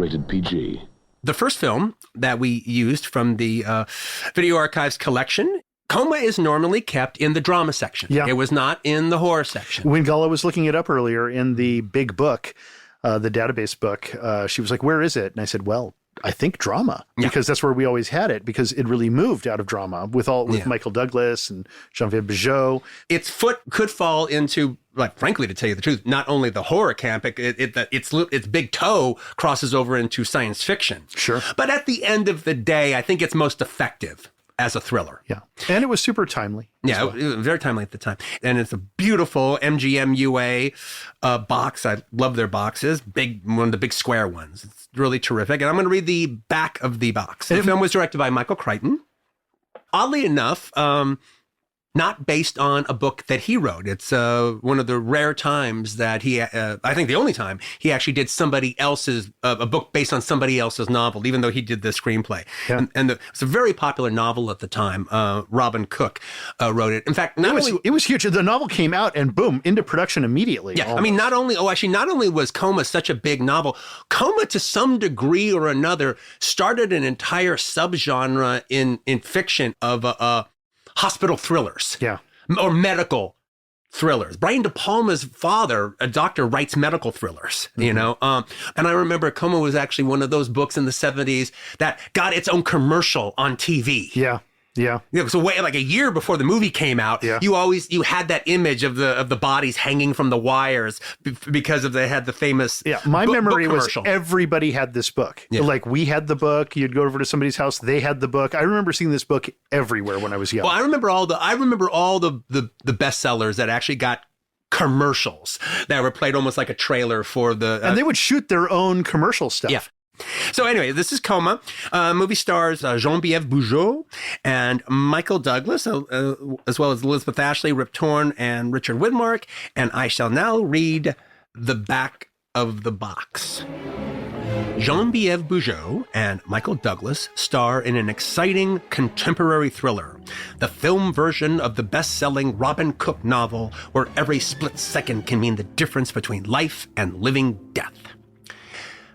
Rated PG. The first film that we used from the Video Archives collection, Coma, is normally kept in the drama section. Yeah. It was not in the horror section. When Gala was looking it up earlier in the big book, the database book, she was like, where is it? And I said, well, I think drama, because that's where we always had it, because it really moved out of drama with Michael Douglas and Geneviève Bujold. Its foot could fall into, like, frankly, to tell you the truth, not only the horror camp, its big toe crosses over into science fiction. Sure. But at the end of the day, I think it's most effective as a thriller. Yeah. And it was super timely. Yeah, it was very timely at the time. And it's a beautiful MGM UA box. I love their boxes. One of the big square ones. It's really terrific. And I'm going to read the back of the box. The film was directed by Michael Crichton. Oddly enough, not based on a book that he wrote. It's one of the rare times that he, I think the only time, he actually did somebody else's, a book based on somebody else's novel, even though he did the screenplay. Yeah. And it's a very popular novel at the time. Robin Cook wrote it. In fact, it was huge. The novel came out and boom, into production immediately. Yeah, almost. I mean, not only was Coma such a big novel, Coma to some degree or another started an entire subgenre in fiction of hospital thrillers. Yeah. Or medical thrillers. Brian De Palma's father, a doctor, writes medical thrillers, you know? And I remember Coma was actually one of those books in the 70s that got its own commercial on TV. Yeah. Yeah. It was like a year before the movie came out. Yeah. You had that image of the bodies hanging from the wires because they had the famous my memory book was commercial. Everybody had this book. Yeah. Like we had the book, you'd go over to somebody's house, they had the book. I remember seeing this book everywhere when I was young. Well, I remember all the bestsellers that actually got commercials that were played almost like a trailer for the and they would shoot their own commercial stuff. Yeah. So anyway, this is Coma. Movie stars Geneviève Bujold and Michael Douglas, as well as Elizabeth Ashley, Rip Torn, and Richard Widmark. And I shall now read the back of the box. Geneviève Bujold and Michael Douglas star in an exciting contemporary thriller, the film version of the best-selling Robin Cook novel, where every split second can mean the difference between life and living death.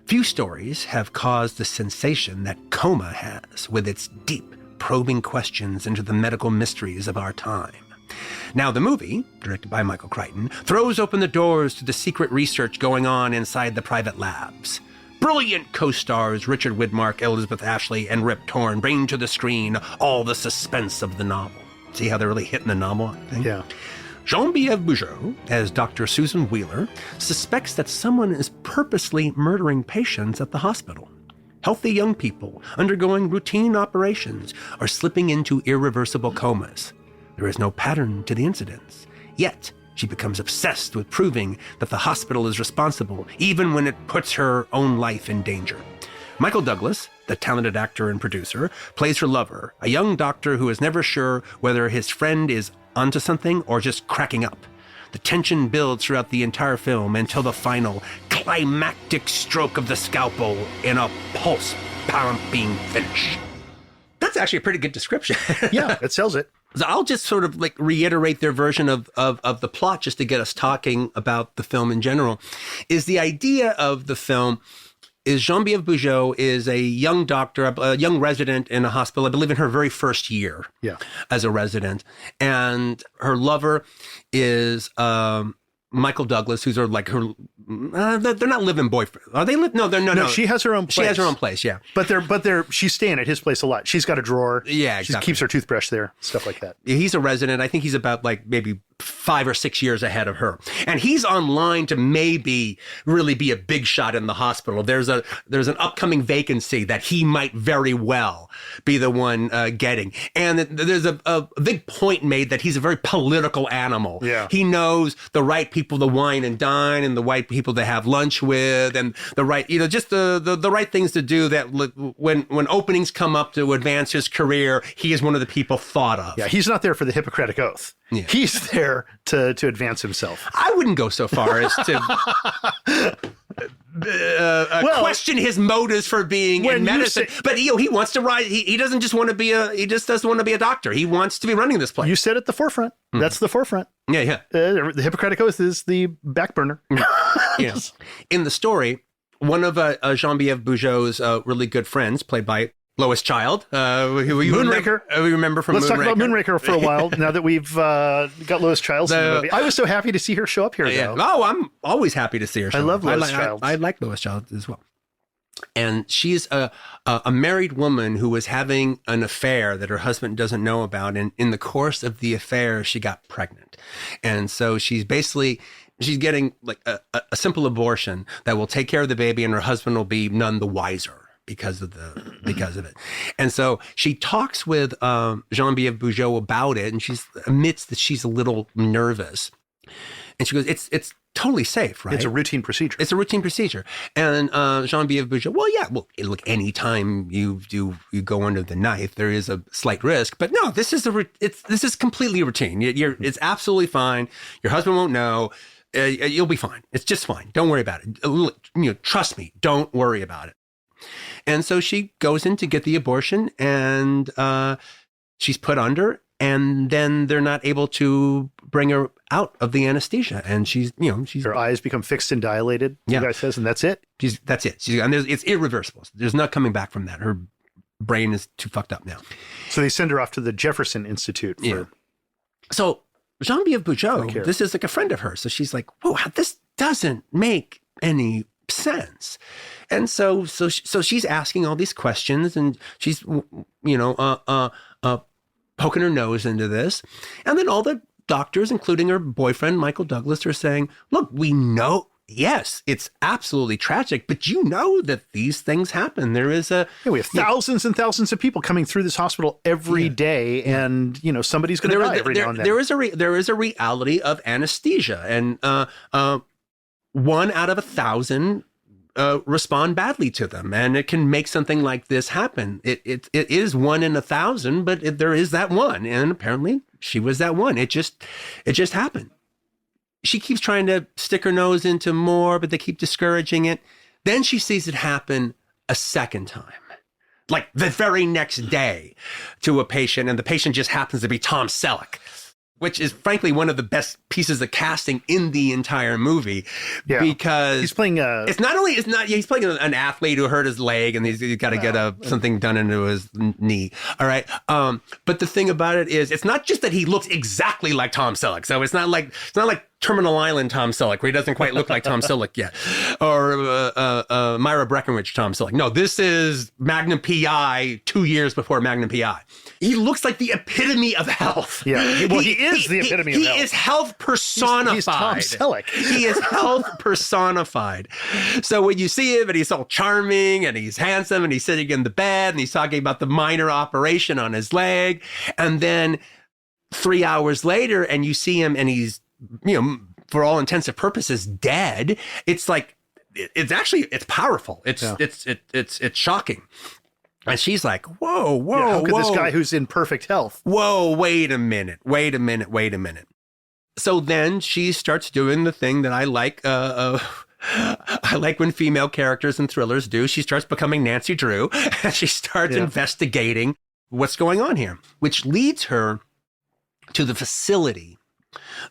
Few stories have caused the sensation that Coma has, with its deep, probing questions into the medical mysteries of our time. Now, the movie, directed by Michael Crichton, throws open the doors to the secret research going on inside the private labs. Brilliant co-stars Richard Widmark, Elizabeth Ashley, and Rip Torn bring to the screen all the suspense of the novel. See how they're really hitting the novel, I think? Yeah. Geneviève Bujold, as Dr. Susan Wheeler, suspects that someone is purposely murdering patients at the hospital. Healthy young people undergoing routine operations are slipping into irreversible comas. There is no pattern to the incidents. Yet, she becomes obsessed with proving that the hospital is responsible, even when it puts her own life in danger. Michael Douglas, the talented actor and producer, plays her lover, a young doctor who is never sure whether his friend is onto something or just cracking up. The tension builds throughout the entire film until the final climactic stroke of the scalpel in a pulse-pumping finish. That's actually a pretty good description. Yeah, it sells it. So I'll just sort of like reiterate their version of the plot just to get us talking about the film in general. Is the idea of the film is Geneviève Bujold is a young doctor, a young resident in a hospital, I believe in her very first year as a resident. And her lover is Michael Douglas, who's they're not living boyfriend. Are they? No. She has her own place. She has her own place, yeah. But she's staying at his place a lot. She's got a drawer. Yeah, exactly. She keeps her toothbrush there, stuff like that. He's a resident. I think he's about like maybe 5 or 6 years ahead of her. And he's online to maybe really be a big shot in the hospital. There's an upcoming vacancy that he might very well be the one getting. And there's a big point made that he's a very political animal. Yeah. He knows the right people to wine and dine and the right people to have lunch with and the right, just the right things to do that when openings come up to advance his career, he is one of the people thought of. Yeah, he's not there for the Hippocratic Oath. Yeah. He's there to advance himself. I wouldn't go so far as to question his motives for being in medicine. But he wants to rise. He doesn't just want to be he just doesn't want to be a doctor. He wants to be running this place. You said at the forefront. That's the forefront. Yeah. The Hippocratic Oath is the back burner. Yes. In the story, one of Jean-Pierre Bugeaud's really good friends, played by Lois Child. Moonraker. We remember from Let's Moonraker. talk about Moonraker for a while, now that we've got Lois Child in the movie. I was so happy to see her show up here, though. Oh, I'm always happy to see her show I love up. Lois Child. I like Lois Child as well. And she's a married woman who was having an affair that her husband doesn't know about. And in the course of the affair, she got pregnant. And so she's getting like a simple abortion that will take care of the baby, and her husband will be none the wiser because of it. And so she talks with Jean-Pierre Bugeaud about it, and she admits that she's a little nervous. And she goes, it's totally safe, right? It's a routine procedure. It's a routine procedure. And Jean-Pierre Bugeaud, look, anytime you go under the knife, there is a slight risk. But no, this is completely routine. It's absolutely fine. Your husband won't know. You'll be fine. It's just fine. Don't worry about it. Trust me. Don't worry about it. And so she goes in to get the abortion, and she's put under, and then they're not able to bring her out of the anesthesia. And she's her eyes become fixed and dilated. Yeah. The guy says, and that's it. That's it. It's irreversible. There's not coming back from that. Her brain is too fucked up now. So they send her off to the Jefferson Institute. So Jean-Pierre Bugeaud, this is like a friend of hers. So she's like, whoa, this doesn't make any sense. And so she's asking all these questions, and she's, poking her nose into this. And then all the doctors, including her boyfriend, Michael Douglas, are saying, look, we know, yes, it's absolutely tragic, but you know that these things happen. There is we have thousands and thousands of people coming through this hospital every day, and somebody's going to die every now and then. There is a reality of anesthesia, and 1 out of 1,000 respond badly to them, and it can make something like this happen. It is 1 in 1,000, but there is that one, and apparently she was that one. It just happened. She keeps trying to stick her nose into more, but they keep discouraging it. Then she sees it happen a second time, like the very next day, to a patient, and the patient just happens to be Tom Selleck, which is frankly one of the best pieces of casting in the entire movie, because he's playing he's playing an athlete who hurt his leg, and he's got to get something done into his knee. All right. But the thing about it is, it's not just that he looks exactly like Tom Selleck. So it's not like Terminal Island Tom Selleck, where he doesn't quite look like Tom Selleck yet, or Myra Breckenridge Tom Selleck. No, this is Magnum PI 2 years before Magnum PI. He looks like the epitome of health. Yeah, well, he is the epitome of health. He is health personified. He's Tom Selleck. He is health personified. So when you see him, and he's all charming, and he's handsome, and he's sitting in the bed, and he's talking about the minor operation on his leg, and then 3 hours later, and you see him, and he's, for all intents and purposes, dead. It's like, it's powerful. It's shocking. And she's like, whoa. How could this guy who's in perfect health? Whoa, wait a minute. So then she starts doing the thing that I like. I like when female characters in thrillers do. She starts becoming Nancy Drew, and she starts investigating what's going on here, which leads her to the facility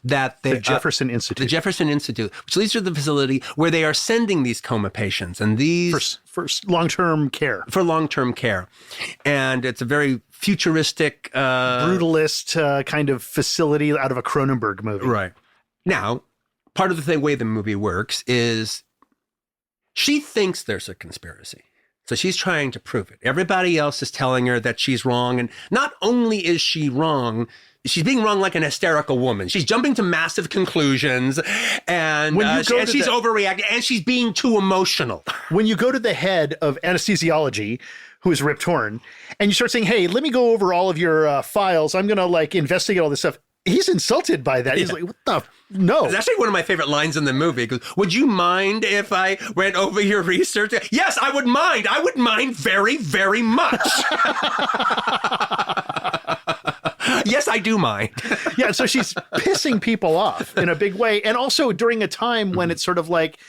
that the Jefferson Institute. The Jefferson Institute, which leads to the facility where they are sending these coma patients, and these for long-term care. For long-term care. And it's a very futuristic, brutalist kind of facility out of a Cronenberg movie. Right. Now, part of the way the movie works is she thinks there's a conspiracy. So she's trying to prove it. Everybody else is telling her that she's wrong. And not only is she wrong, she's being wrong like an hysterical woman. She's jumping to massive conclusions, and she's overreacting, and she's being too emotional. When you go to the head of anesthesiology, who is Rip Torn, and you start saying, hey, let me go over all of your files. I'm going to investigate all this stuff. He's insulted by that. He's like, what the? No. It's actually one of my favorite lines in the movie. He goes, would you mind if I went over your research? Yes, I would mind. I would mind very, very much. Yes, I do mind. Yeah, so she's pissing people off in a big way. And also during a time when it's sort of like,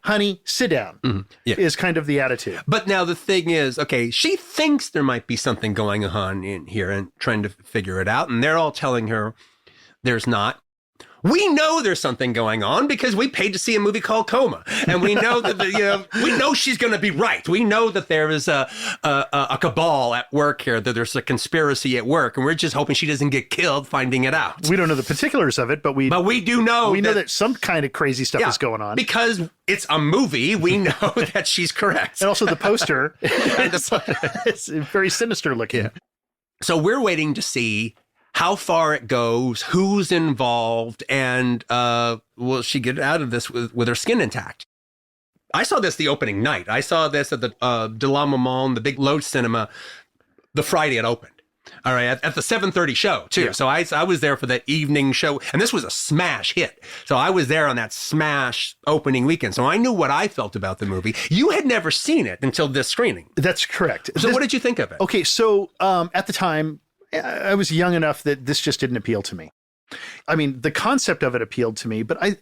honey, sit down, is kind of the attitude. But now the thing is, okay, she thinks there might be something going on in here and trying to figure it out. And they're all telling her there's not. We know there's something going on because we paid to see a movie called Coma, and we know that we know she's going to be right. We know that there is a cabal at work here, that there's a conspiracy at work, and we're just hoping she doesn't get killed finding it out. We don't know the particulars of it, but we do know we know that some kind of crazy stuff is going on because it's a movie. We know that she's correct, and also the poster it's very sinister looking. Yeah. So we're waiting to see how far it goes, who's involved, and will she get out of this with her skin intact? I saw this the opening night. I saw this at the De La Moment, the Big Load Cinema, the Friday it opened. All right, at the 7:30 show, too. Yeah. So I was there for that evening show, and this was a smash hit. So I was there on that smash opening weekend. So I knew what I felt about the movie. You had never seen it until this screening. That's correct. So what did you think of it? Okay, so at the time, I was young enough that this just didn't appeal to me. I mean, the concept of it appealed to me, but I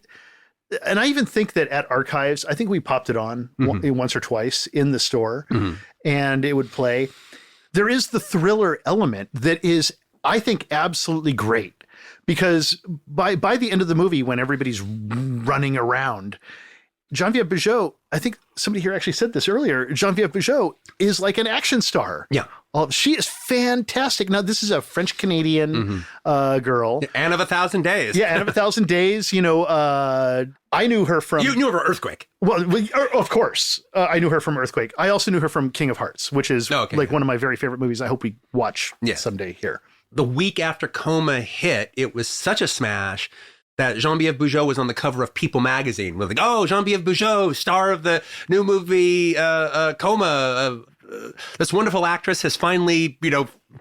even think that at Archives, I think we popped it on once or twice in the store, and it would play. There is the thriller element that is, I think, absolutely great, because by the end of the movie, when everybody's running around, Geneviève Bujold, I think somebody here actually said this earlier, Geneviève Bujold is like an action star. Yeah. She is fantastic. Now, this is a French-Canadian girl. Anne of a Thousand Days. Yeah, Anne of a Thousand Days. You know, I knew her from... You knew her from Earthquake. Well, of course. I knew her from Earthquake. I also knew her from King of Hearts, which is one of my very favorite movies. I hope we watch someday here. The week after Coma hit, it was such a smash that Geneviève Bujold was on the cover of People magazine. We're like, oh, Geneviève Bujold, star of the new movie Coma. This wonderful actress has finally,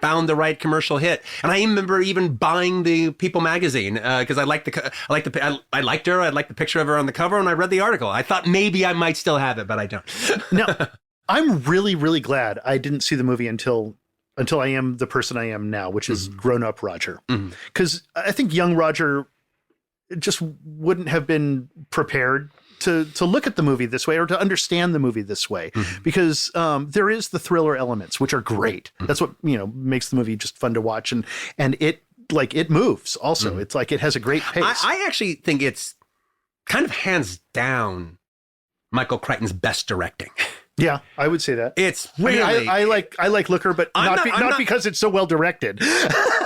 found the right commercial hit. And I remember even buying the People magazine because I liked her. I liked the picture of her on the cover, and I read the article. I thought maybe I might still have it, but I don't. Now, I'm really, really glad I didn't see the movie until I am the person I am now, which is grown up Roger. Because I think young Roger just wouldn't have been prepared to look at the movie this way or to understand the movie this way, because there is the thriller elements, which are great. That's what, makes the movie just fun to watch. And it moves also. It's like it has a great pace. I actually think it's kind of hands down Michael Crichton's best directing. Yeah, I would say that. It's really... I like Looker, but not because it's so well directed.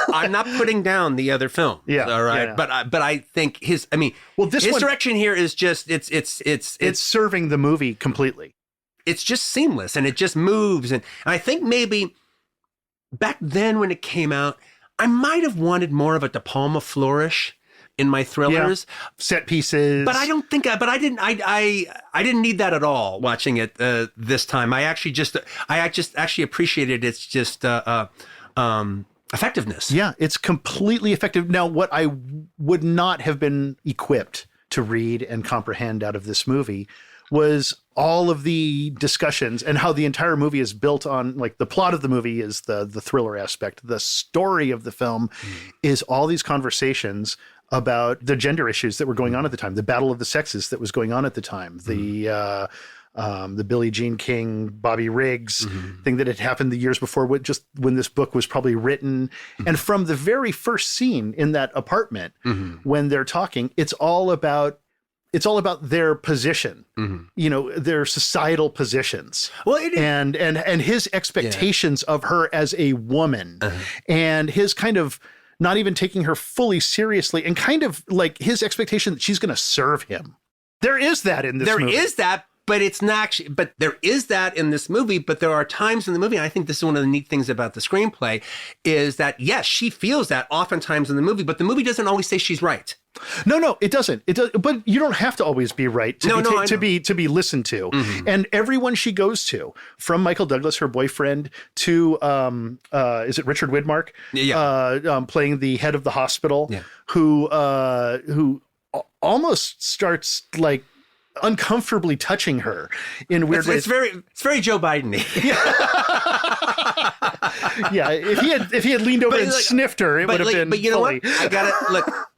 I'm not putting down the other film. Yeah. All right. Yeah. But I think his direction here is just it's serving the movie completely. It's just seamless, and it just moves. And I think maybe back then when it came out, I might have wanted more of a De Palma flourish in my thrillers, set pieces. But I don't think I didn't need that at all watching it this time. I actually appreciated its just effectiveness. Yeah, it's completely effective. Now, what I would not have been equipped to read and comprehend out of this movie was all of the discussions and how the entire movie is built on, like, the plot of the movie is the thriller aspect. The story of the film is all these conversations about the gender issues that were going on at the time, the battle of the sexes that was going on at the time, the Billie Jean King, Bobby Riggs thing that had happened the years before, when this book was probably written. And from the very first scene in that apartment, when they're talking, it's all about their position, their societal positions. Well, and his expectations of her as a woman, and his kind of not even taking her fully seriously, and kind of like his expectation that she's going to serve him. There is that in this movie. There is that, but it's not actually, but there is that in this movie, but there are times in the movie, and I think this is one of the neat things about the screenplay, is that, yes, she feels that oftentimes in the movie, but the movie doesn't always say she's right. No, it doesn't. It does, but you don't have to always be right to be listened to. And everyone she goes to, from Michael Douglas, her boyfriend, to is it Richard Widmark? Playing the head of the hospital, who almost starts like uncomfortably touching her in weird ways. It's very Joe Biden-y. Yeah, if he had leaned over and sniffed her, it would have been. But you know what?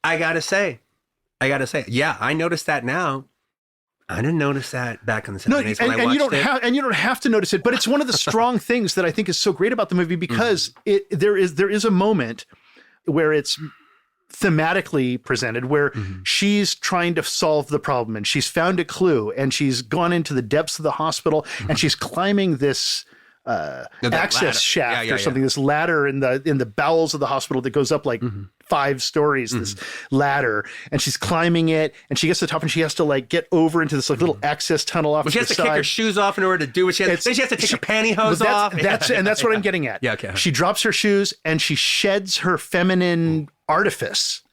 I gotta say, yeah, I noticed that now. I didn't notice that back in the 70s when I watched it. And you don't have to notice it, but it's one of the strong things that I think is so great about the movie, because there is a moment where it's thematically presented, where she's trying to solve the problem and she's found a clue and she's gone into the depths of the hospital and she's climbing this access ladder. shaft or something, this ladder in the bowels of the hospital that goes up like 5 stories, this ladder, and she's climbing it and she gets to the top and she has to like get over into this like little access tunnel off to the side. She has to kick her shoes off in order to do what she has. Then she has to take her pantyhose off. That's what I'm getting at. Yeah, okay. She drops her shoes and she sheds her feminine artifice.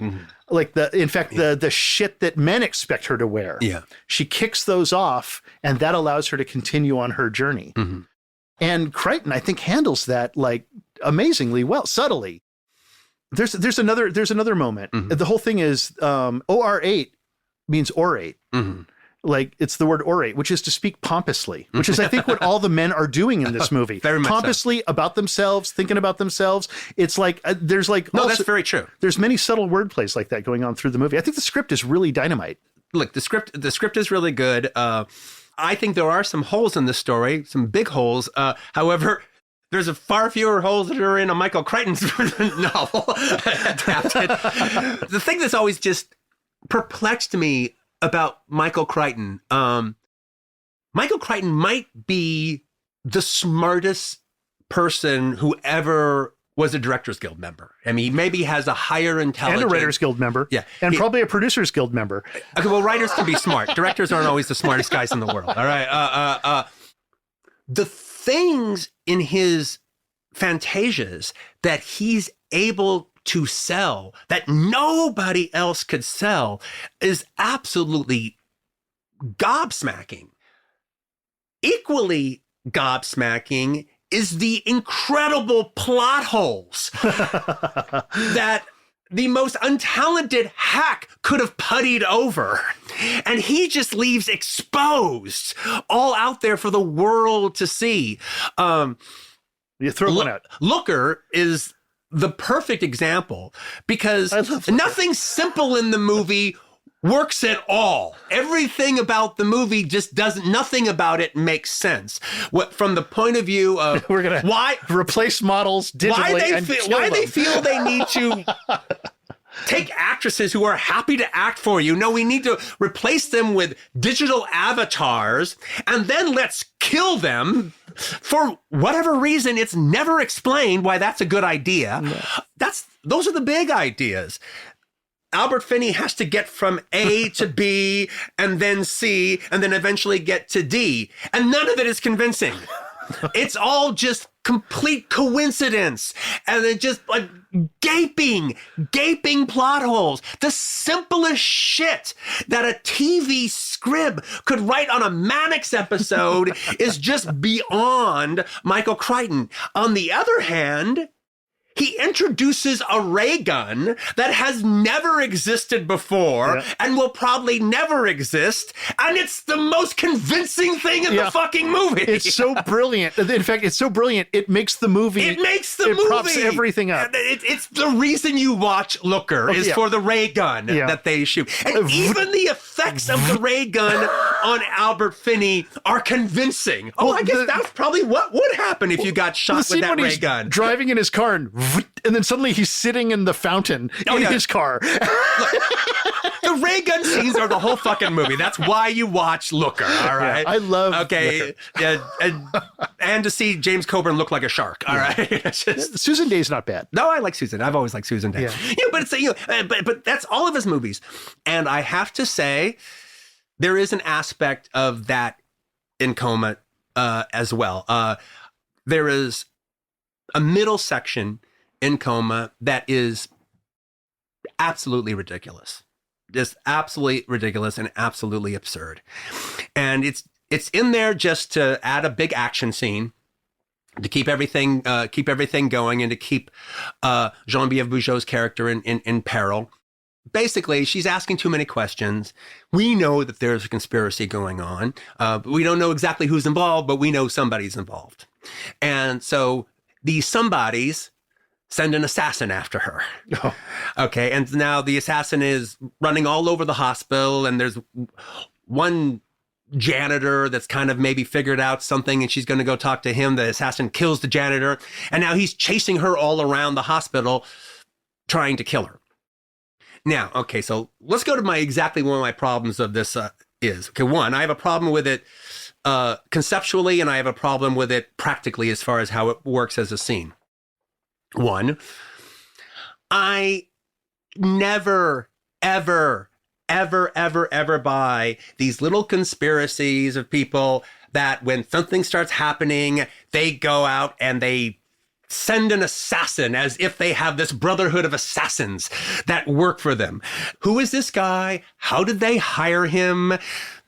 Like the shit that men expect her to wear. Yeah. She kicks those off and that allows her to continue on her journey. And Crichton, I think, handles that like amazingly well, subtly. There's another moment. The whole thing is OR8 means orate. Like it's the word orate, which is to speak pompously, which is I think what all the men are doing in this movie. Very much pompously about themselves, thinking about themselves. It's like there's like that's very true. There's many subtle wordplays like that going on through the movie. I think the script is really dynamite. Look, the script is really good. I think there are some holes in this story, some big holes. However, there's far fewer holes that are in a Michael Crichton's novel adapted. The thing that's always just perplexed me about Michael Crichton, Michael Crichton might be the smartest person who ever was a Directors Guild member. I mean, he maybe has a higher intelligence. And a Writers Guild member. Yeah. And probably a Producers Guild member. Okay, well, writers can be smart. Directors aren't always the smartest guys in the world. All right. The things in his fantasias that he's able to sell that nobody else could sell is absolutely gobsmacking. Equally gobsmacking is the incredible plot holes that the most untalented hack could have puttied over. And he just leaves exposed all out there for the world to see. You throw one out. Looker is the perfect example because nothing simple in the movie works at all. Everything about the movie just nothing about it makes sense. What from the point of view of we're gonna why replace models digitally why they feel they need to take actresses who are happy to act for you. No, we need to replace them with digital avatars and then let's kill them. For whatever reason, it's never explained why that's a good idea. No. Those are the big ideas. Albert Finney has to get from A to B and then C and then eventually get to D. And none of it is convincing. It's all just complete coincidence. And then just like gaping plot holes. The simplest shit that a TV scrib could write on a Mannix episode is just beyond Michael Crichton. On the other hand, he introduces a ray gun that has never existed before and will probably never exist. And it's the most convincing thing in the fucking movie. It's so brilliant. In fact, it's so brilliant. It makes the movie. It props everything up. It's the reason you watch Looker is for the ray gun that they shoot. And even the effects of the ray gun on Albert Finney are convincing. Oh, I guess that's probably what would happen if you got shot with that ray gun. Driving in his car and then suddenly he's sitting in the fountain in his car. The ray gun scenes are the whole fucking movie. That's why you watch Looker, all right? Yeah, I love Looker. And to see James Coburn look like a shark, all right? Susan Day's not bad. No, I like Susan. I've always liked Susan Day. Yeah. But it's but that's all of his movies. And I have to say, there is an aspect of that in Coma as well. There is a middle section in Coma that is absolutely ridiculous. Just absolutely ridiculous and absolutely absurd. And it's in there just to add a big action scene, to keep everything going and to keep Geneviève Bujold's character in peril. Basically, she's asking too many questions. We know that there's a conspiracy going on. We don't know exactly who's involved, but we know somebody's involved. And so these somebodies send an assassin after her. Oh. Okay, and now the assassin is running all over the hospital, and there's one janitor that's kind of maybe figured out something, and she's going to go talk to him. The assassin kills the janitor, and now he's chasing her all around the hospital, trying to kill her. Now, okay, so let's go to exactly one of my problems of this is. Okay, one, I have a problem with it conceptually, and I have a problem with it practically as far as how it works as a scene. One, I never, ever buy these little conspiracies of people that when something starts happening, they go out and they send an assassin as if they have this brotherhood of assassins that work for them. Who is this guy? How did they hire him?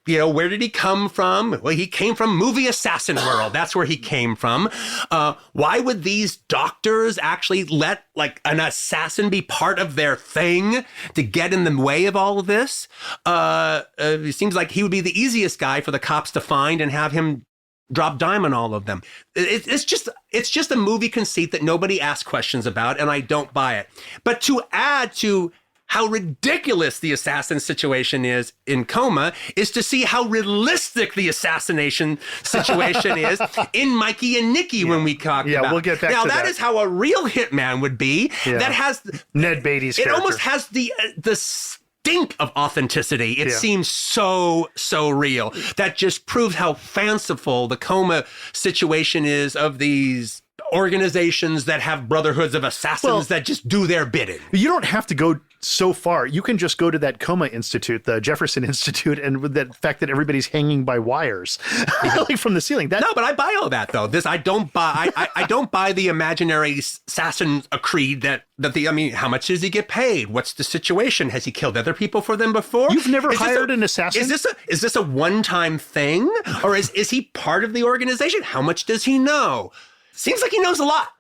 You know, where did he come from? Well, he came from movie assassin world. That's where he came from. Why would these doctors actually let like an assassin be part of their thing to get in the way of all of this? It seems like he would be the easiest guy for the cops to find and have him drop dime on all of them. It's just a movie conceit that nobody asks questions about, and I don't buy it. But to add to how ridiculous the assassin situation is in Coma is to see how realistic the assassination situation is in Mikey and Nicky when we talk about. Yeah, we'll get back to that. Now, that is how a real hitman would be. Yeah. That has Ned Beatty's character. It almost has the stink of authenticity. It seems so real. That just proves how fanciful the Coma situation is of these organizations that have brotherhoods of assassins that just do their bidding. You don't have to go so far. You can just go to that Coma Institute, the Jefferson Institute, and with that fact that everybody's hanging by wires like from the ceiling. No, but I buy all that though. I don't buy. I don't buy the imaginary assassin creed that I mean, how much does he get paid? What's the situation? Has he killed other people for them before? You've never hired an assassin? Is this a one-time thing, or is he part of the organization? How much does he know? Seems like he knows a lot.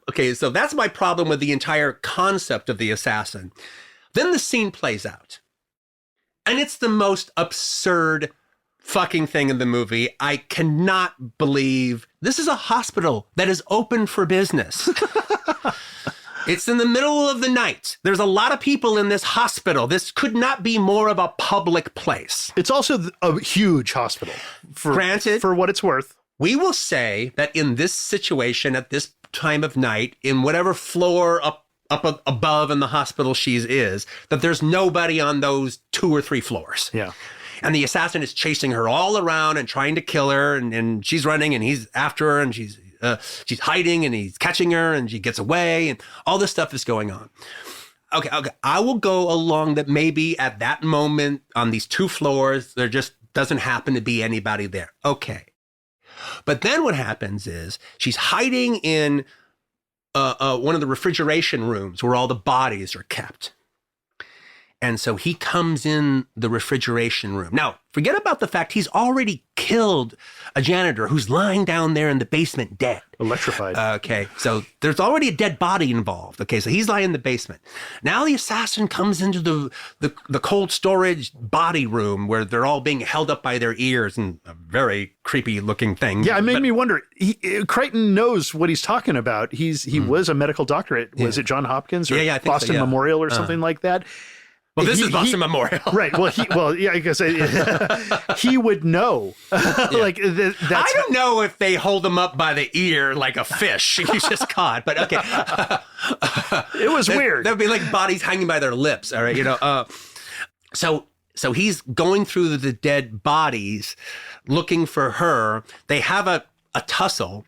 Okay, so that's my problem with the entire concept of the assassin. Then the scene plays out. And it's the most absurd fucking thing in the movie. I cannot believe this is a hospital that is open for business. It's in the middle of the night. There's a lot of people in this hospital. This could not be more of a public place. It's also a huge hospital. Granted, for what it's worth. We will say that in this situation, at this time of night, in whatever floor up above in the hospital she is, that there's nobody on those 2 or 3 floors. Yeah. And the assassin is chasing her all around and trying to kill her, and she's running and he's after her, and she's hiding and he's catching her and she gets away, and all this stuff is going on. Okay. I will go along that maybe at that moment on these 2 floors, there just doesn't happen to be anybody there. Okay. But then what happens is she's hiding in one of the refrigeration rooms where all the bodies are kept. And so he comes in the refrigeration room. Now, forget about the fact he's already killed a janitor who's lying down there in the basement dead. Electrified. Okay, so there's already a dead body involved. Okay, so he's lying in the basement. Now the assassin comes into the cold storage body room where they're all being held up by their ears, and a very creepy looking thing. Yeah, it made me wonder. Crichton knows what he's talking about. He was a medical doctor at, was it Johns Hopkins or I think Boston Memorial or something like that? Well, this is Boston Memorial. Right. Well, yeah, I guess he would know. Like that's. I don't know if they hold him up by the ear like a fish he's just caught, but okay. It was weird. That would be like bodies hanging by their lips. All right. You know, so he's going through the dead bodies looking for her. They have a tussle.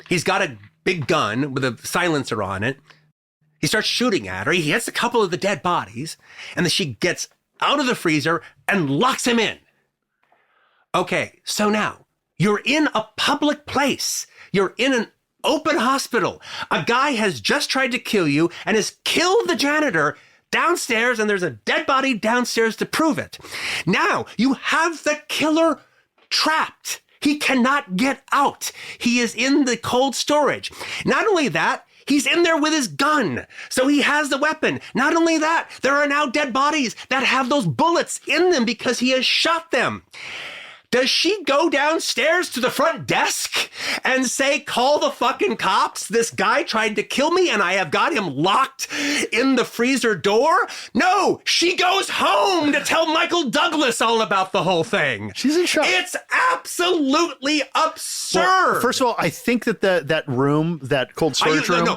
He's got a big gun with a silencer on it. He starts shooting at her. He hits a couple of the dead bodies, and then she gets out of the freezer and locks him in. Okay, so now you're in a public place. You're in an open hospital. A guy has just tried to kill you and has killed the janitor downstairs, and there's a dead body downstairs to prove it. Now you have the killer trapped. He cannot get out. He is in the cold storage. Not only that, he's in there with his gun. So he has the weapon. Not only that, there are now dead bodies that have those bullets in them because he has shot them. Does she go downstairs to the front desk and say, call the fucking cops? This guy tried to kill me and I have got him locked in the freezer door? No, she goes home to tell Michael Douglas all about the whole thing. She's in shock. It's absolutely absurd. Well, first of all, I think that that room, that cold storage room,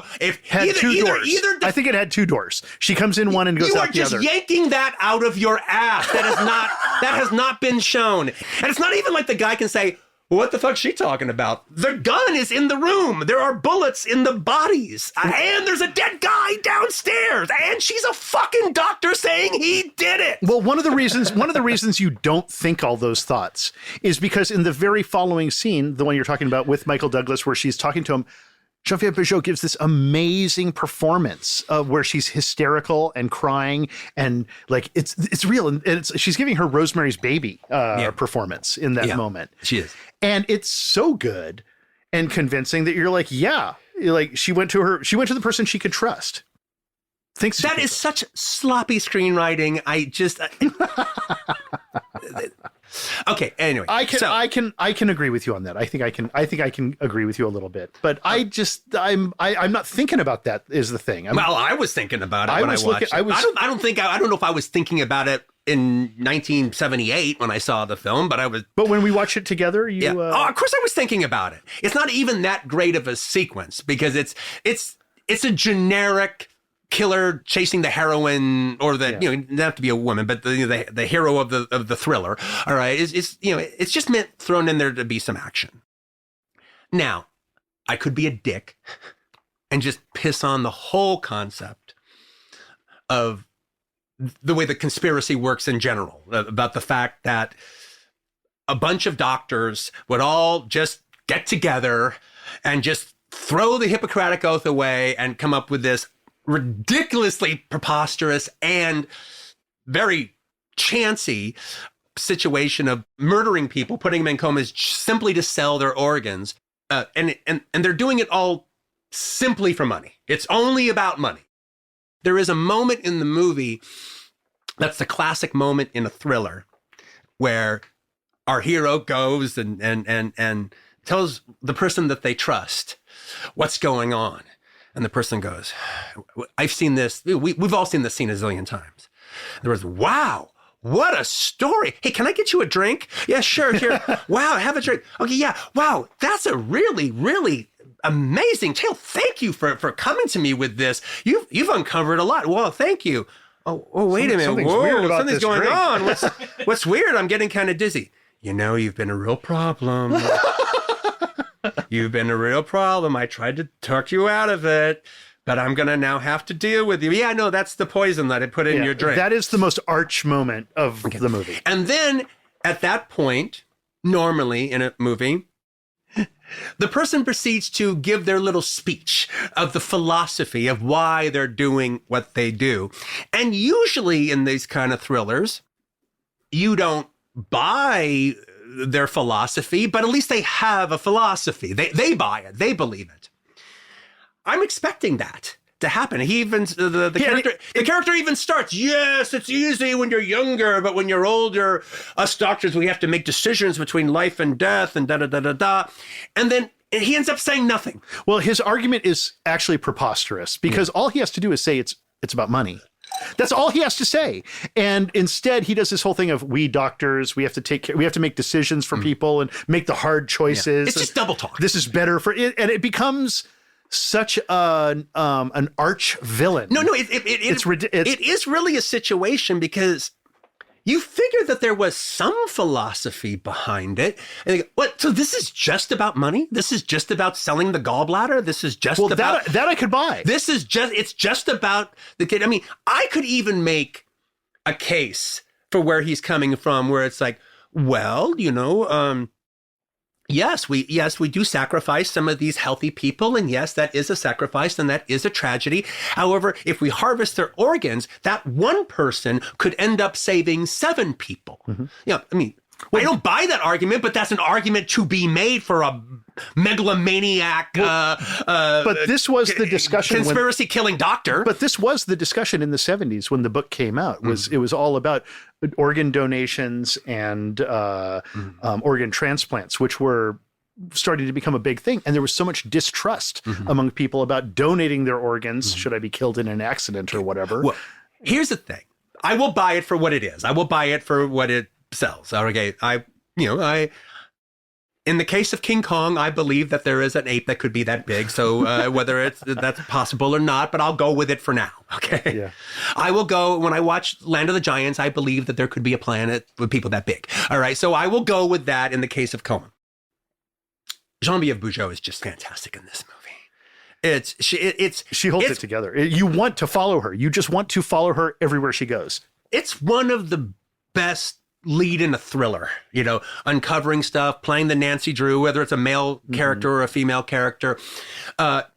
had two doors. I think it had two doors. She comes in one and goes out the other. You are just yanking that out of your ass. That has not been shown. And it's not even like the guy can say, what the fuck's she talking about? The gun is in the room. There are bullets in the bodies. And there's a dead guy downstairs. And she's a fucking doctor saying he did it. Well, one of the reasons you don't think all those thoughts is because in the very following scene, the one you're talking about with Michael Douglas, where she's talking to him, Genevieve Bujold gives this amazing performance where she's hysterical and crying and like it's real and she's giving her Rosemary's Baby performance in that moment. She is, and it's so good and convincing that you're like, like she went to the person she could trust. That is such sloppy screenwriting. Okay. Anyway, I can agree with you on that. I think I can agree with you a little bit, but I'm not thinking about that is the thing. I was thinking about it when I watched it. I don't know if I was thinking about it in 1978 when I saw the film, but I was. But when we watched it together, of course I was thinking about it. It's not even that great of a sequence because it's a generic killer chasing the heroine, or it doesn't have to be a woman, but the hero of the thriller. All right, it's just meant thrown in there to be some action. Now, I could be a dick and just piss on the whole concept of the way the conspiracy works in general, about the fact that a bunch of doctors would all just get together and just throw the Hippocratic Oath away and come up with this ridiculously preposterous and very chancy situation of murdering people, putting them in comas simply to sell their organs. And they're doing it all simply for money. It's only about money. There is a moment in the movie that's the classic moment in a thriller where our hero goes and tells the person that they trust what's going on. And the person goes, I've seen this. We've all seen this scene a zillion times. There was, wow, what a story. Hey, can I get you a drink? Yeah, sure. Here. Wow, have a drink. Okay, yeah. Wow, that's a really, really amazing tale. Thank you for coming to me with this. You've uncovered a lot. Well, thank you. Oh, wait a minute. Something's weird about something's this going drink. on. What's weird? I'm getting kind of dizzy. You've been a real problem. You've been a real problem. I tried to talk you out of it, but I'm going to now have to deal with you. Yeah, no, that's the poison that I put in your drink. That is the most arch moment of the movie. And then at that point, normally in a movie, the person proceeds to give their little speech of the philosophy of why they're doing what they do. And usually in these kind of thrillers, you don't buy their philosophy, but at least they have a philosophy. They buy it. They believe it. I'm expecting that to happen. He even the character even starts. Yes, it's easy when you're younger, but when you're older, us doctors, we have to make decisions between life and death, and da da da da da. And then he ends up saying nothing. Well, his argument is actually preposterous because all he has to do is say it's about money. That's all he has to say. And instead he does this whole thing of we doctors, we have to take care, we have to make decisions for people and make the hard choices. It's just double talk. This is better for it. And it becomes such an arch villain. No, it is really a situation because you figure that there was some philosophy behind it. And they go, what? So this is just about money? This is just about selling the gallbladder? This is just about... That I could buy. It's just about the kid. I mean, I could even make a case for where he's coming from, where it's like, well, yes, we do sacrifice some of these healthy people. And yes, that is a sacrifice and that is a tragedy. However, if we harvest their organs, that one person could end up saving 7 people. Mm-hmm. I mean, I don't buy that argument, but that's an argument to be made for a megalomaniac, but this was the discussion, conspiracy killing doctor. But this was the discussion in the 70s when the book came out. It was all about organ donations and organ transplants, which were starting to become a big thing. And there was so much distrust among people about donating their organs. Should I be killed in an accident or whatever? Well, here's the thing. I will buy it for what it is. I will buy it for what it sells. Okay. In the case of King Kong, I believe that there is an ape that could be that big. So whether that's possible or not, but I'll go with it for now. Okay. Yeah. I will go, when I watch Land of the Giants, I believe that there could be a planet with people that big. All right. So I will go with that in the case of Coma. Geneviève Bujold is just fantastic in this movie. She holds it together. You want to follow her. You just want to follow her everywhere she goes. It's one of the best lead in a thriller, uncovering stuff, playing the Nancy Drew, whether it's a male character or a female character.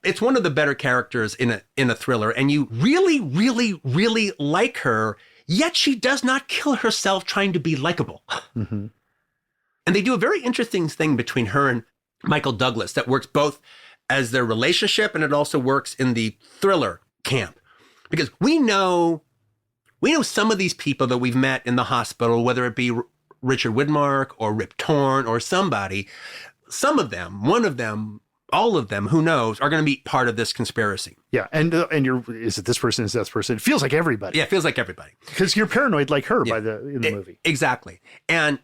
It's one of the better characters in a thriller. And you really, really, really like her, yet she does not kill herself trying to be likable. And they do a very interesting thing between her and Michael Douglas that works both as their relationship, and it also works in the thriller camp. Because we know some of these people that we've met in the hospital, whether it be Richard Widmark or Rip Torn or somebody, some of them, one of them, all of them, who knows, are going to be part of this conspiracy. Yeah, and is it this person, is that this person? It feels like everybody. Yeah, it feels like everybody. Because you're paranoid like her in the movie. Exactly. And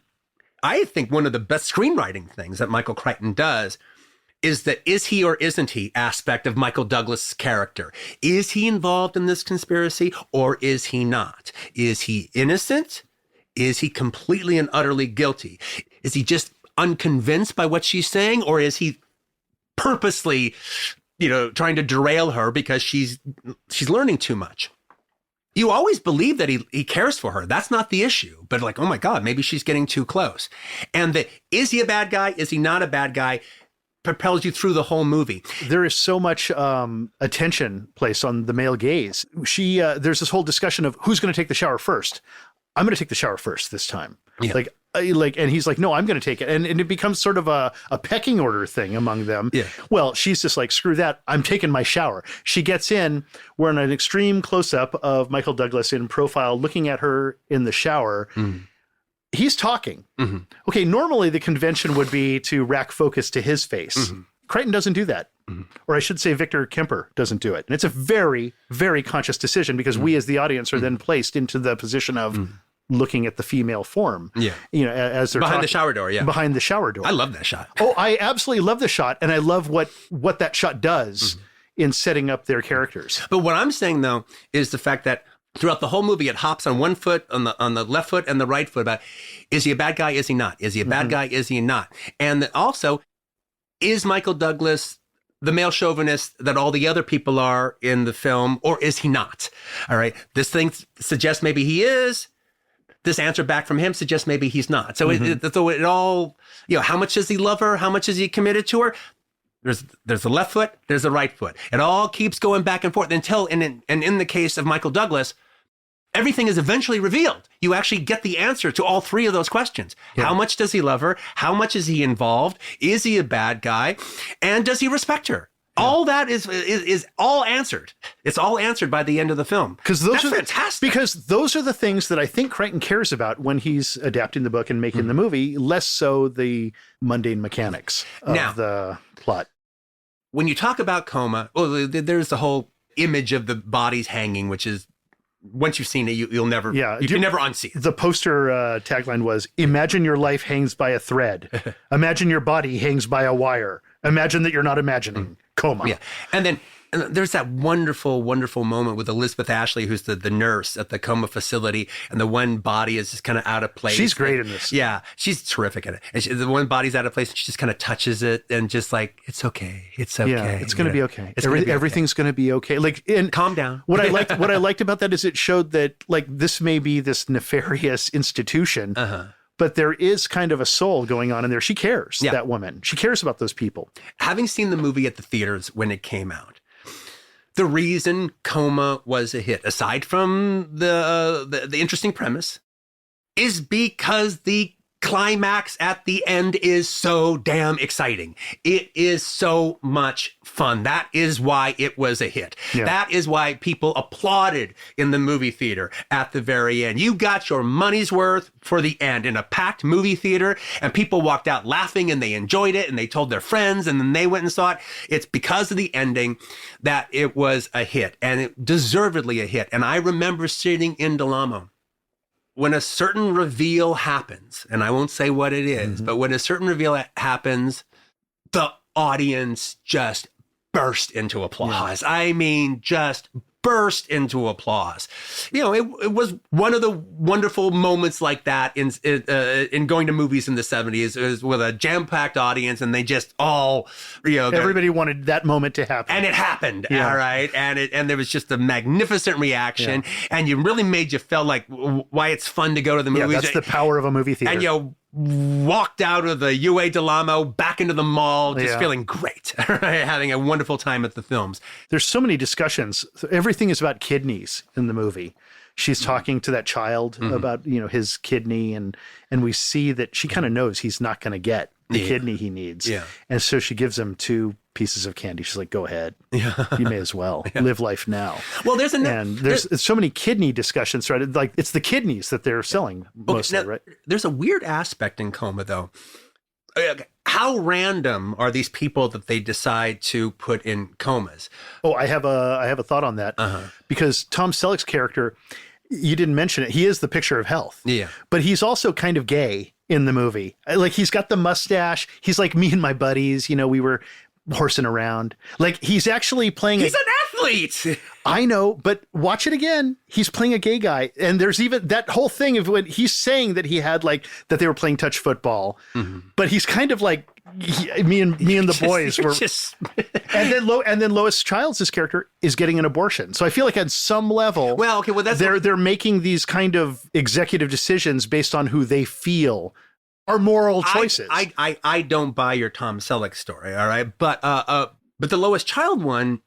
I think one of the best screenwriting things that Michael Crichton does is the is he or isn't he aspect of Michael Douglas' character. Is he involved in this conspiracy or is he not? Is he innocent? Is he completely and utterly guilty? Is he just unconvinced by what she's saying, or is he purposely, trying to derail her because she's learning too much? You always believe that he cares for her. That's not the issue. But oh my God, maybe she's getting too close. And is he a bad guy? Is he not a bad guy? Propels you through the whole movie. There is so much attention placed on the male gaze. There's this whole discussion of who's going to take the shower first. I'm going to take the shower first this time. Yeah. And he's like, no, I'm going to take it. And it becomes sort of a pecking order thing among them. Yeah. Well, she's just like, screw that. I'm taking my shower. She gets in. We're in an extreme close up of Michael Douglas in profile, looking at her in the shower. He's talking. Okay. Normally the convention would be to rack focus to his face. Crichton doesn't do that. Or I should say Victor Kemper doesn't do it. And it's a very, very conscious decision because we as the audience are then placed into the position of looking at the female form. Yeah. As they're behind the shower door. Yeah. Behind the shower door. I love that shot. Oh, I absolutely love the shot. And I love what that shot does in setting up their characters. But what I'm saying though, is the fact that throughout the whole movie, it hops on one foot, on the left foot and the right foot about, is he a bad guy? Is he not? Is he a bad guy? Is he not? And also, is Michael Douglas the male chauvinist that all the other people are in the film, or is he not? All right. This thing suggests maybe he is. This answer back from him suggests maybe he's not. So it all, how much does he love her? How much is he committed to her? There's the left foot, there's the right foot. It all keeps going back and forth until, and in the case of Michael Douglas, everything is eventually revealed. You actually get the answer to all three of those questions. Yeah. How much does he love her? How much is he involved? Is he a bad guy? And does he respect her? Yeah. All that is all answered. It's all answered by the end of the film. That's fantastic. Because those are the things that I think Crichton cares about when he's adapting the book and making the movie, less so the mundane mechanics of the plot. When you talk about Coma, there's the whole image of the bodies hanging, which is, once you've seen it, you can never unsee it. The poster tagline was, imagine your life hangs by a thread. Imagine your body hangs by a wire. Imagine that you're not imagining. Coma. Yeah. And there's that wonderful, wonderful moment with Elizabeth Ashley, who's the nurse at the Coma facility, and the one body is just kind of out of place. She's great in this. Yeah, she's terrific in it. And the one body's out of place, and she just kind of touches it and just like, it's okay. It's okay. Yeah, it's going to be okay. Everything's going to be okay. Calm down. What I liked about that is it showed that this may be this nefarious institution, but there is kind of a soul going on in there. She cares, that woman. She cares about those people. Having seen the movie at the theaters when it came out, the reason Coma was a hit, aside from the interesting premise, is because the climax at the end is so damn exciting. It is so much fun. That is why it was a hit. Yeah. That is why people applauded in the movie theater at the very end. You got your money's worth for the end in a packed movie theater, and people walked out laughing, and they enjoyed it, and they told their friends, and then they went and saw it. It's because of the ending that it was a hit, and it deservedly a hit. And I remember sitting in Del Amo when a certain reveal happens, and I won't say what it is, but when a certain reveal happens, the audience just burst into applause. Yeah. I mean, just burst into applause. You know, it was one of the wonderful moments like that in going to movies in the 70s. It was with a jam-packed audience, and they just all, you know, everybody wanted that moment to happen, and it happened. Yeah. All right, and there was just a magnificent reaction, and you really made you feel like why it's fun to go to the movies. Yeah, that's the power of a movie theater. And you walked out of the UA Del Amo back into the mall, just feeling great, right? Having a wonderful time at the films. There's so many discussions. Everything is about kidneys in the movie. She's talking to that child about, you know, his kidney, and we see that she kind of knows he's not going to get the kidney he needs. Yeah. And so she gives him 2 pieces of candy. She's like, go ahead. Yeah. You may as well live life now. Well, there's so many kidney discussions, right? Like, it's the kidneys that they're selling mostly, right? There's a weird aspect in Coma, though. How random are these people that they decide to put in comas? Oh, I have a thought on that, because Tom Selleck's character, you didn't mention it, he is the picture of health. Yeah. But he's also kind of gay in the movie. Like, he's got the mustache. He's like, me and my buddies, you know, we were horsing around. Like, he's actually playing He's an athlete. I know, but watch it again. He's playing a gay guy. And there's even that whole thing of when he's saying that he had like, that they were playing touch football, but he's kind of like, me and the boys were and then Lois Childs' character is getting an abortion. So I feel like on some level, they're making these kind of executive decisions based on who they feel are moral choices. I don't buy your Tom Selleck story, all right? But the Lois Child one,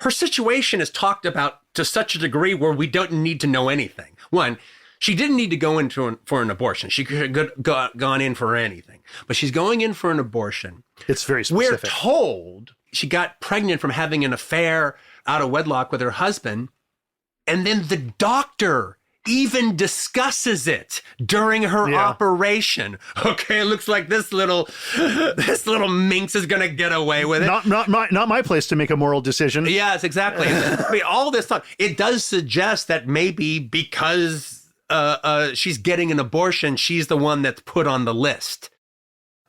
her situation is talked about to such a degree where we don't need to know anything. One, she didn't need to go in for an abortion. She could have gone in for anything. But she's going in for an abortion. It's very specific. We're told she got pregnant from having an affair out of wedlock with her husband. And then the doctor even discusses it during her operation. Okay, it looks like this little minx is going to get away with it. Not my place to make a moral decision. Yes, exactly. I mean, all this stuff, it does suggest that maybe because she's getting an abortion, she's the one that's put on the list.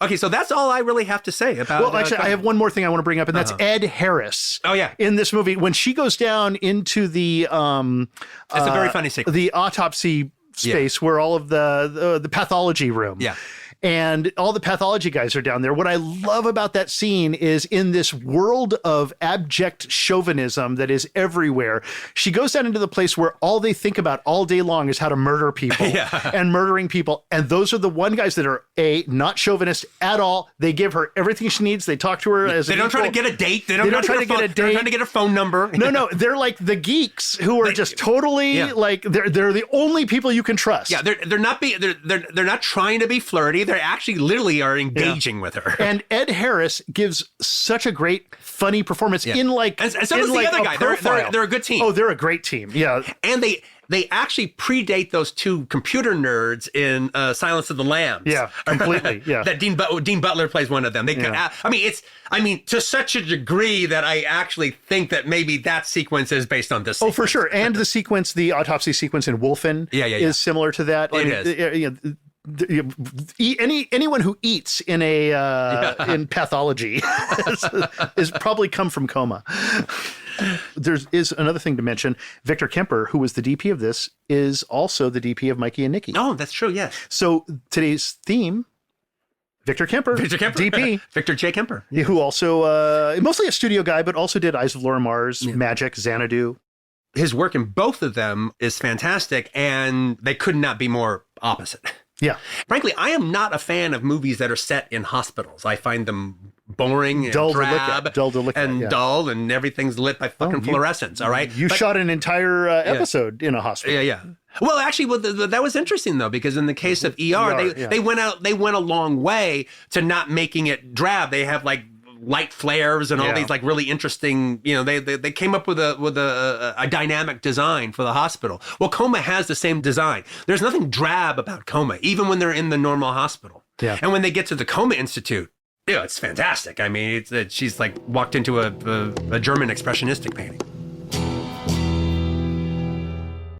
Okay, so that's all I really have to say about. Well, actually, I have one more thing I want to bring up, and that's Ed Harris. Oh yeah, in this movie, when she goes down into the it's a very funny sequence. The autopsy space where all of the pathology room. Yeah. And all the pathology guys are down there. What I love about that scene is in this world of abject chauvinism that is everywhere, she goes down into the place where all they think about all day long is how to murder people and murdering people. And those are the one guys that are not chauvinist at all. They give her everything she needs. They talk to her as they don't try to get a date. They don't try to get a date. They're trying to get a phone number. No. They're like the geeks who are just totally like they're the only people you can trust. Yeah, they're not trying to be flirty. They actually literally are engaging with her. And Ed Harris gives such a great, funny performance in like. And so does the other guy. They're a good team. Oh, they're a great team. Yeah. And they actually predate those 2 computer nerds in Silence of the Lambs. Yeah, completely. Yeah. That Dean Butler plays one of them. I mean, to such a degree that I actually think that maybe that sequence is based on this sequence. Oh, for sure. And the autopsy sequence in Wolfen is similar to that. Anyone who eats in in pathology is probably come from Coma. There is another thing to mention. Victor Kemper, who was the DP of this, is also the DP of Mikey and Nicky. Oh, that's true. Yes. So today's theme, Victor Kemper, DP, Victor J. Kemper, who also mostly a studio guy, but also did Eyes of Laura Mars, Magic, Xanadu. His work in both of them is fantastic, and they could not be more opposite. Yeah. Frankly, I am not a fan of movies that are set in hospitals. I find them boring and dull drab to look at, and dull, and everything's lit by fucking fluorescents. All right. You shot an entire episode in a hospital. Yeah. Well, actually, that was interesting though, because in the case of ER, they went a long way to not making it drab. They have like light flares and all these like really interesting, they came up with a dynamic design for the hospital. Well, Coma has the same design. There's nothing drab about Coma, even when they're in the normal hospital. Yeah. And when they get to the Coma Institute, it's fantastic. I mean, she's like walked into a German expressionistic painting.